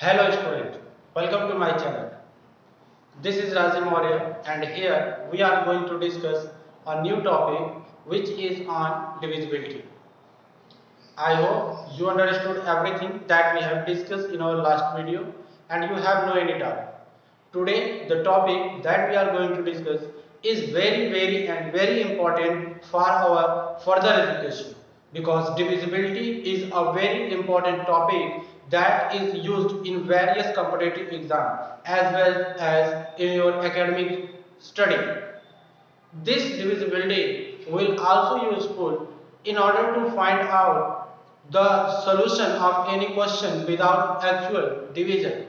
Hello student, welcome to my channel. This is Razi Maurya and here we are going to discuss a new topic which is on divisibility. I hope you understood everything that we have discussed in our last video and you have no any doubt. Today the topic that we are going to discuss is very important for our further education because divisibility is a very important topic that is used in various competitive exams as well as in your academic study. This divisibility will also useful in order to find out the solution of any question without actual division,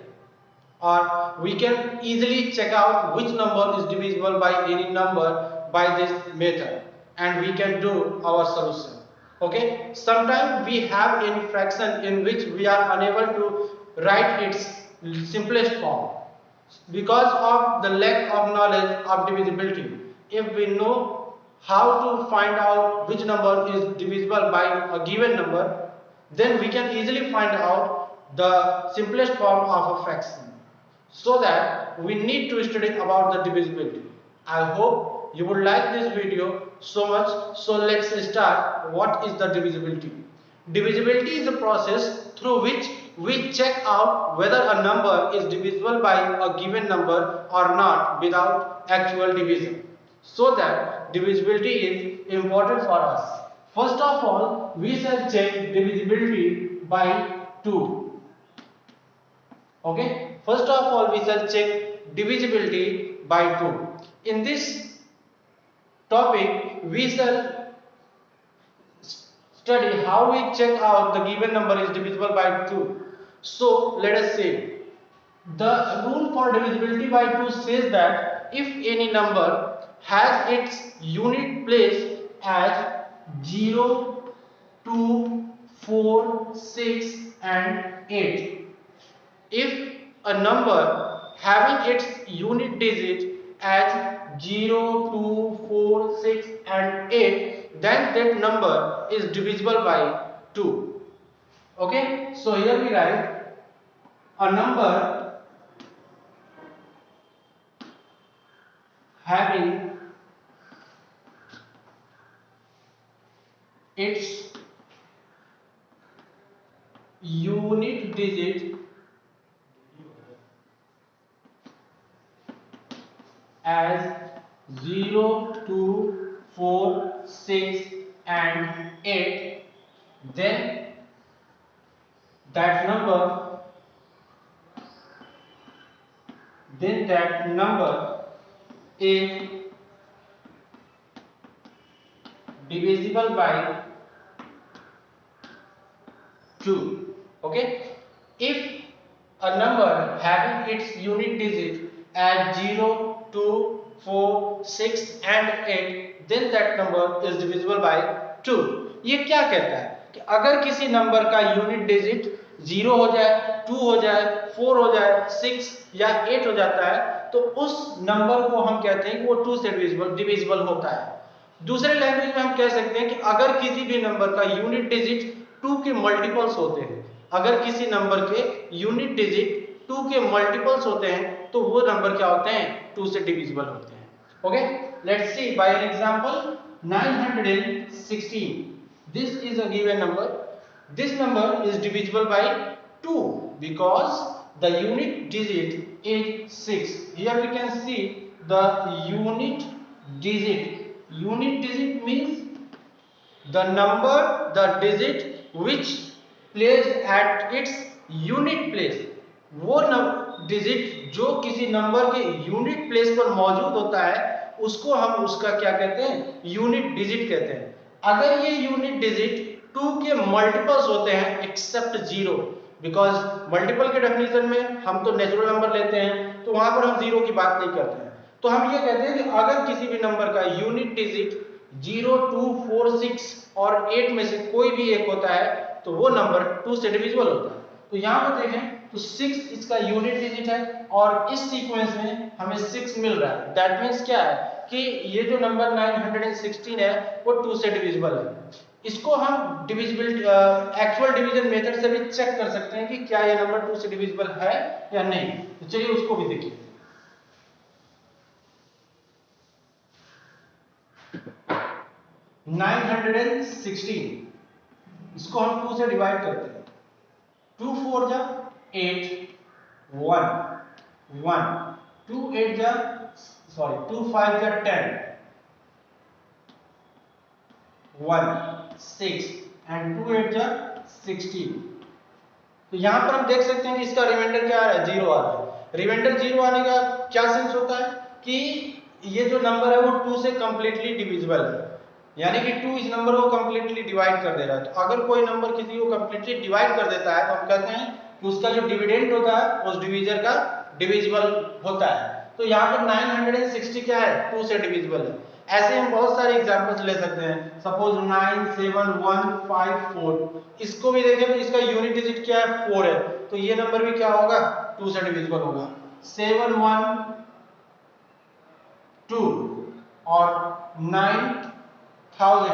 or we can easily check out which number is divisible by any number by this method and we can do our solution. Okay, sometimes we have any fraction in which we are unable to write its simplest form because of the lack of knowledge of divisibility. If we know how to find out which number is divisible by a given number, then we can easily find out the simplest form of a fraction. So that we need to study about the divisibility. I hope you would like this video so much. So let's start. What is the divisibility? Divisibility is a process through which we check out whether a number is divisible by a given number or not without actual division. So that divisibility is important for us. First of all, we shall check divisibility by 2. Okay, first of all we shall check divisibility by 2. In this topic we shall study how we check out the given number is divisible by 2. So let us see. The rule for divisibility by 2 says that if any number has its unit place as 0, 2, 4, 6 and 8. If a number having its unit digit as 0, 2, 4, 6 and 8, then that number is divisible by 2. Okay, so here we write a number having its unit digit as 0, 2, 4, 6 and 8, then that number is divisible by 2. Okay, if a number having its unit digit as 0, 2, 4, 6 and 8, then that number is divisible by 2. ये क्या कहता है कि अगर किसी number का unit digit 0 हो जाए, 2 हो जाए, 4 हो जाए, 6 या 8 हो जाता है तो उस नंबर को हम कहते हैं कि वो 2 से डिविजिबल होता है. दूसरे लैंग्वेज में हम कह सकते हैं कि अगर किसी भी नंबर का यूनिट डिजिट 2 के मल्टीपल्स होते हैं, अगर किसी नंबर के यूनिट डिजिट 2 के मल्टीपल्स होते हैं तो वो नंबर क्या होते हैं, 2 से डिविजिबल होते हैं. Okay, let's see by an example 916. This is a given number. This number is divisible by 2 because the unit digit is 6. Here we can see the unit digit. Unit digit means the number, the digit which placed at its unit place. वो digit जो किसी number के unit place पर मौजूद होता है उसको हम उसका क्या कहते हैं, यूनिट डिजिट कहते हैं. अगर ये यूनिट डिजिट 2 के मल्टीपल्स होते हैं एक्सेप्ट 0, बिकॉज मल्टीपल के डेफिनेशन में हम तो नेचुरल नंबर लेते हैं तो वहां पर हम 0 की बात नहीं करते हैं. तो हम ये कहते हैं कि अगर किसी भी नंबर का यूनिट डिजिट 0, 2, 4, 6 और 8 में से कोई भी एक होता है तो वो नंबर 2 से डिविजिबल होता है. तो यहाँ पर देखें तो 6 इसका यूनिट डिजिट है और इस सीक्वेंस में हमें 6 मिल रहा है. दैट मीन्स क्या है कि ये जो नंबर 916 है वो 2 से डिविजिबल है। इसको हम डिविजिबिलिटी एक्चुअल डिवीजन मेथड से भी चेक कर सकते हैं कि क्या ये नंबर 2 से डिविजिबल है या नहीं। तो चलिए उसको भी देखिए। 916 इसको हम 2 से डिवाइड करते हैं। 2 4 जा 8 1 1 2 8 जा 2 5 जा 10 1 6 एंड 2 8 जा 16। तो यहां पर हम देख सकते हैं कि इसका रिमाइंडर क्या आ रहा है, 0 आ रहा है। रिमाइंडर 0 आने का क्या सेंस होता है कि ये जो नंबर है वो 2 से कंप्लीटली डिविजिबल है, यानी कि 2 इस नंबर को कंप्लीटली डिवाइड कर दे रहा है। तो अगर कोई नंबर किसी को कंप्लीटली डिवाइड कर देता है तो हम कहते हैं कि उसका जो डिविडेंड होता है उस डिवीजर का डिविजिबल होता है। तो यहाँ पर 960 क्या है, 2 से डिविजिबल है। ऐसे हम बहुत सारे एग्जांपल्स ले सकते हैं। सपोज 9 7 1 5 4, इसको भी देखें तो इसका यूनिट डिजिट क्या है, 4 है। तो ये नंबर भी क्या होगा, 2 से डिविजिबल होगा। 7 1 2 और 9000,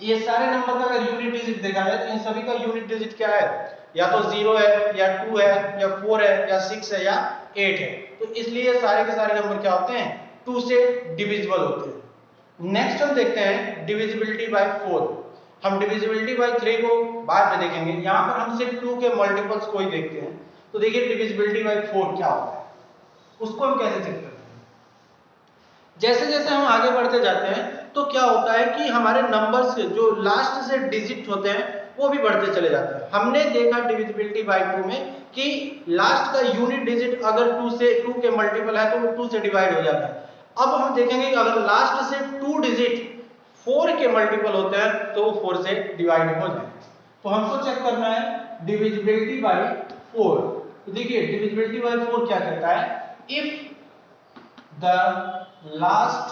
ये सारे नंबर का अगर यूनिट डिजिट देखा जाए तो इन सभी का यूनिट डिजिट क्या है, या तो 0 है या 2 है या 4 है या 6 है या 8 है। तो इसलिए सारे के सारे नंबर क्या होते हैं, 2 से डिविजिबल होते हैं। नेक्स्ट हम देखते हैं डिविजिबिलिटी बाय 4। हम डिविजिबिलिटी बाय 3 को बाद में देखेंगे, यहां पर हम सिर्फ 2 के मल्टीपल्स को ही देखते हैं। तो देखिए डिविजिबिलिटी बाय 4 क्या होता है, उसको हम कैसे चेक करते हैं। जैसे जैसे हम आगे बढ़ते जाते हैं तो क्या होता है कि हमारे नंबर्स जो लास्ट से डिजिट होते हैं वो भी बढ़ते चले जाते हैं। हमने देखा डिविजिबिलिटी बाय 2 में कि लास्ट का यूनिट डिजिट अगर 2 के मल्टीपल है तो वो 2 से डिवाइड हो जाता है। अब हम देखेंगे कि अगर लास्ट से 2 डिजिट 4 के मल्टीपल होते हैं तो वो 4 से डिवाइड हो जाए। तो हमको चेक करना है डिविजिबिलिटी बाय 4। तो देखिए डिविजिबिलिटी बाय 4 क्या कहता है, if the last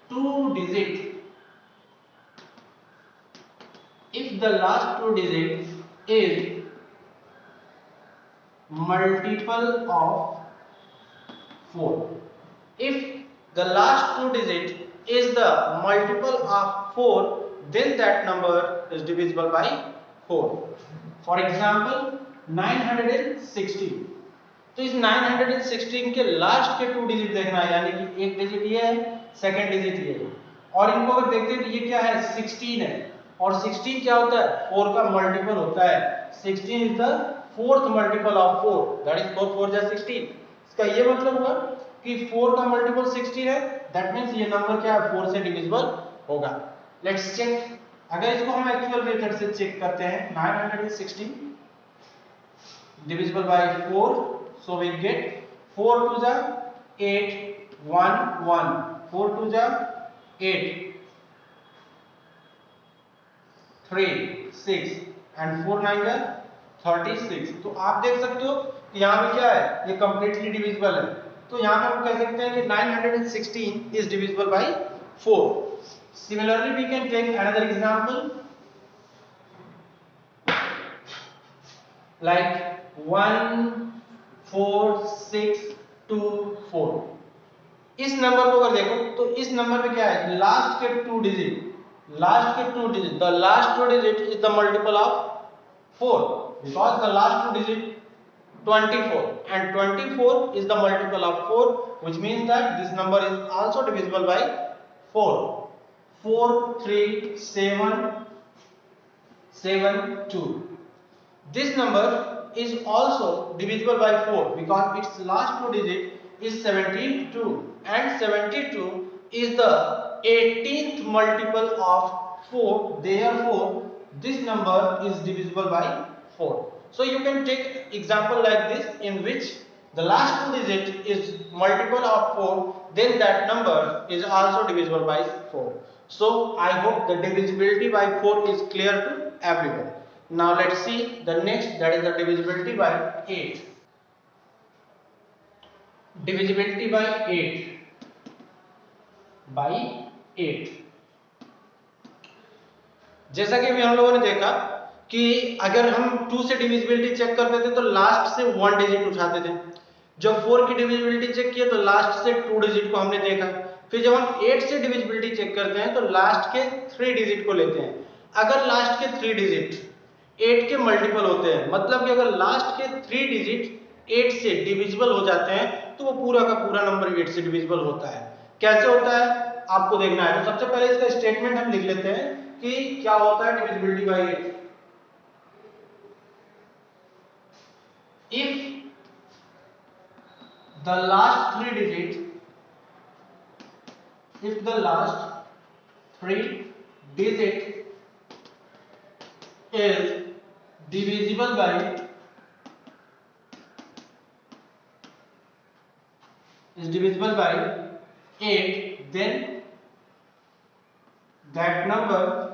two digit is multiple of 4, if the last two digit is the multiple of 4 then that number is divisible by 4. For example 960, तो इस 916 के लास्ट के 2 डिजिट देखना है, यानी कि एक डिजिट ये है, सेकंड डिजिट ये है, और इनको अगर देखते हैं तो ये क्या है, 16 है। और 16 क्या होता है, 4 का मल्टीपल होता है। 16 is the fourth multiple of 4, that is 4 4 जा 16। इसका ये मतलब हुआ कि 4 का मल्टीपल 16 है, दैट मींस ये नंबर क्या है, 4 से डिविजिबल होगा। लेट्स चेक, अगर इसको हम एक्चुअल मेथड से चेक करते हैं, 916 divisible by 4, so we get 4 to the 8 1 1, 4 to the 8 3 6 and 4 9 the 36। तो आप देख सकते हो कि यहाँ पे क्या है, ये completely divisible है। तो यहाँ पे हम कह सकते हैं कि 916 is divisible by 4। Similarly we can take another example like 1 4 6 2 4। इस नंबर को अगर देखो तो इस नंबर में क्या है, लास्ट के 2 digit, the last 2 digit is the multiple of 4, because the last 2 digit 24 and 24 is the multiple of 4, which means that this number is also divisible by 4। 4 3 7 7 2, this number is also divisible by 4 because its last 2 digit is 72 and 72 is the 18th multiple of 4, therefore this number is divisible by 4। So you can take example like this in which the last 2 digit is multiple of 4, then that number is also divisible by 4। So I hope the divisibility by 4 is clear to everyone। Now let's see the next, that is the divisibility by 8। Divisibility by 8 जैसा कि अभी हम लोगों ने देखा कि अगर हम 2 से डिविजिबिलिटी चेक करते थे तो लास्ट से 1 डिजिट उठाते थे। जब 4 की डिविजिबिलिटी चेक किया तो लास्ट से 2 डिजिट को हमने देखा। फिर जब हम 8 से डिविजिबिलिटी चेक करते हैं तो लास्ट के 3 डिजिट को लेते हैं। अगर लास्ट के 3 डिजिट 8 के मल्टीपल होते हैं, मतलब कि अगर लास्ट के 3 डिजिट 8 से डिविजिबल हो जाते हैं तो वो पूरा का पूरा नंबर 8 से डिविजिबल होता है। कैसे होता है आपको देखना है। तो सबसे पहले इसका स्टेटमेंट हम लिख लेते हैं कि क्या होता है divisibility bye 8। If the last three digit, if the last three digit is divisible by 8, then that number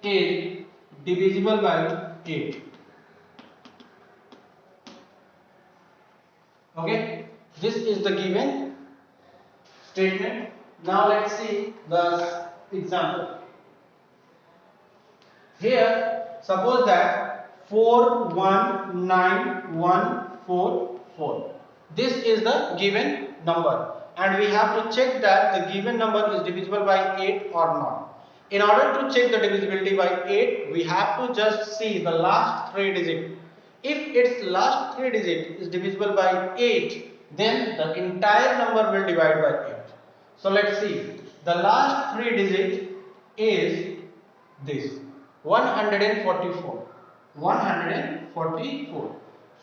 is divisible by 8. Okay, this is the given statement. Now let's see the example. Here, suppose that 419144. This is the given number, and we have to check that the given number is divisible by 8 or not. In order to check the divisibility by 8, we have to just see the last 3 digit. If its last 3 digit is divisible by 8, then the entire number will divide by 8. So let's see. The last 3 digit is this 144.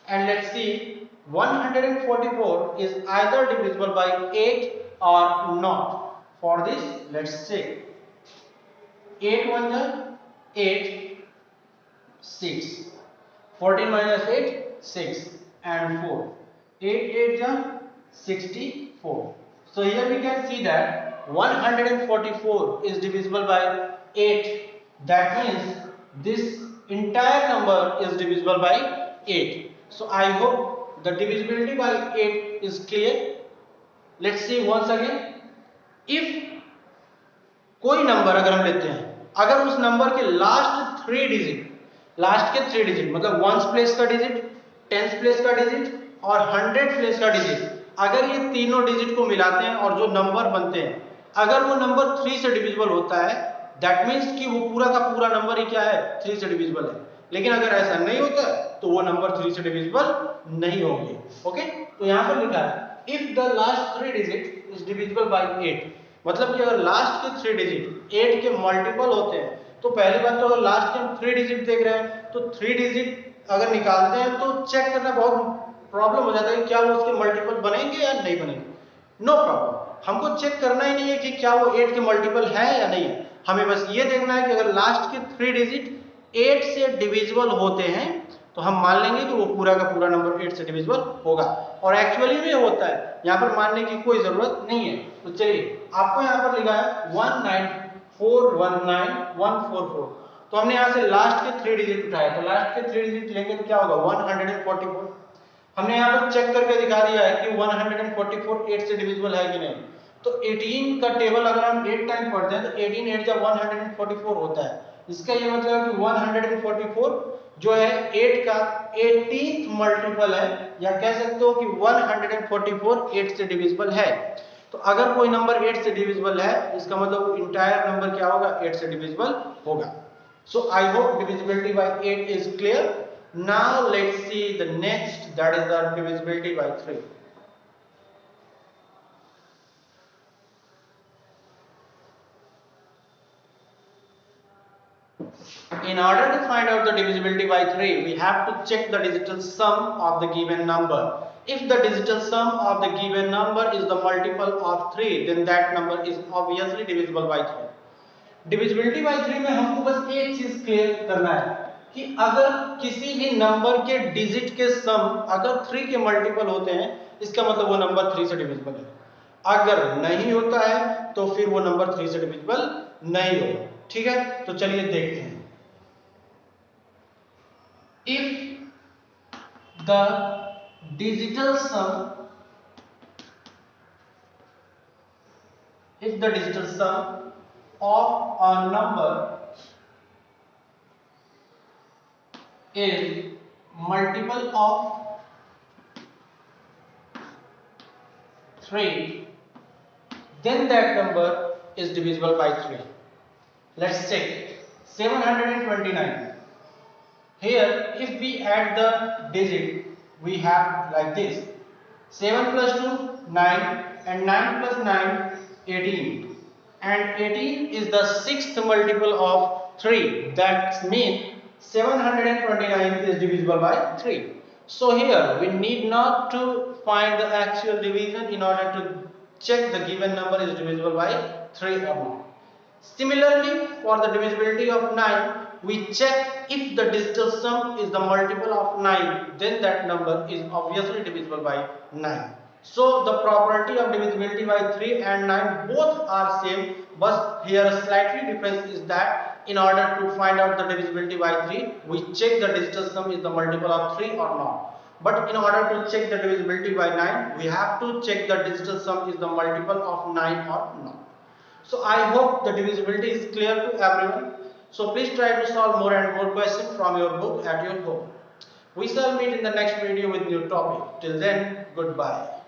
And let's see, 144 is either divisible by 8 or not. For this, let's check. 8 1 8, 6. 14 minus 8, 6 and 4. 8 8 64. So here we can see that 144 is divisible by 8. That means this entire number is divisible by 8. So I hope the divisibility by 8 is clear. Let's see once again. If कोई number अगर हम लेते हैं, अगर उस number के last के 3 digit मतलब 1s प्लेस का डिजिट, 10s प्लेस का डिजिट और 100 प्लेस का डिजिट, अगर ये तीनों डिजिट को मिलाते हैं और जो नंबर बनते हैं, अगर वो नंबर 3 से डिविजिबल होता है, दैट मीन्स कि वो पूरा का पूरा नंबर ही क्या है 3 से डिविजिबल है। लेकिन अगर ऐसा नहीं होता है तो वो नंबर 3 से डिविजिबल नहीं होंगे। ओके, तो यहां पर लिखा है if the last 3 digit is divisible by 8, मतलब कि अगर लास्ट के 3 डिजिट 8 के मल्टीपल होते हैं, तो पहली बात तो अगर लास्ट के हम 3 डिजिट देख रहे हैं तो 3 डिजिट अगर निकालते हैं तो चेक करना बहुत प्रॉब्लम हो जाता है कि क्या वो उसके मल्टीपल बनेंगे या नहीं बनेंगे। नो प्रॉब्लम, हमको चेक करना ही नहीं है कि क्या वो 8 के मल्टीपल है या नहीं है, हमें बस ये देखना है कि अगर लास्ट के 3 डिजिट 8 से डिविजिबल होते हैं तो हम मान लेंगे कि वो पूरा का पूरा नंबर 8 से डिविजिबल होगा, और एक्चुअली में होता है, यहाँ पर मानने की कोई जरूरत नहीं है। तो चलिए, आपको यहाँ पर लिखा है 19419,144, तो हमने यहाँ से लास्ट के 3 डिजिट उठाया, तो लास्ट के 3 डिजिट लेंगे तो क्या होगा 144। हमने यहाँ पर चेक करके दिखा दिया है कि 144 8 से डिविजिबल है कि नहीं। तो 18 का टेबल अगर हम 8 टाइम पढ़ते हैं तो 18 8 जब 144 होता है, इसका ये मतलब कि 144 जो है 8 का 18th मल्टीपल है, या कह सकते हो कि 144 8 से डिविजिबल है। तो अगर कोई नंबर 8 से डिविजिबल है, इसका मतलब इंटायर नंबर क्या होगा 8 से डिविजिबल होगा। So I hope divisibility by 8 is clear. Now let's see the next, that is the divisibility by 3. In order to find out the divisibility by 3, we have to check the digital sum of the given number. If the digital sum of the given number is the multiple of 3, then that number is obviously divisible by 3. Divisibility bye 3 में हमको बस एक चीज clear करना है कि अगर किसी भी नंबर के डिजिट के सम अगर 3 के मल्टीपल होते हैं, इसका मतलब वो नंबर 3 से डिविजिबल है। अगर नहीं होता है तो फिर वो नंबर 3 से डिविजिबल नहीं होगा। ठीक है, तो चलिए देखते हैं। If the digital sum of a number is multiple of 3, then that number is divisible by 3. Let's check. 729. Here, if we add the digit, we have like this. 7 plus 2, 9, and 9 plus 9, 18. And 18 is the sixth multiple of 3. That means 729 is divisible by 3. So here, we need not to find the actual division in order to check the given number is divisible by 3 or not. Similarly, for the divisibility of 9, we check if the digital sum is the multiple of 9, then that number is obviously divisible by 9. So the property of divisibility by 3 and 9 both are same, but here a slightly difference is that in order to find out the divisibility by 3, we check the digital sum is the multiple of 3 or not. But in order to check the divisibility by 9, we have to check the digital sum is the multiple of 9 or not. So I hope the divisibility is clear to everyone. So please try to solve more and more questions from your book at your home. We shall meet in the next video with new topic. Till then, goodbye.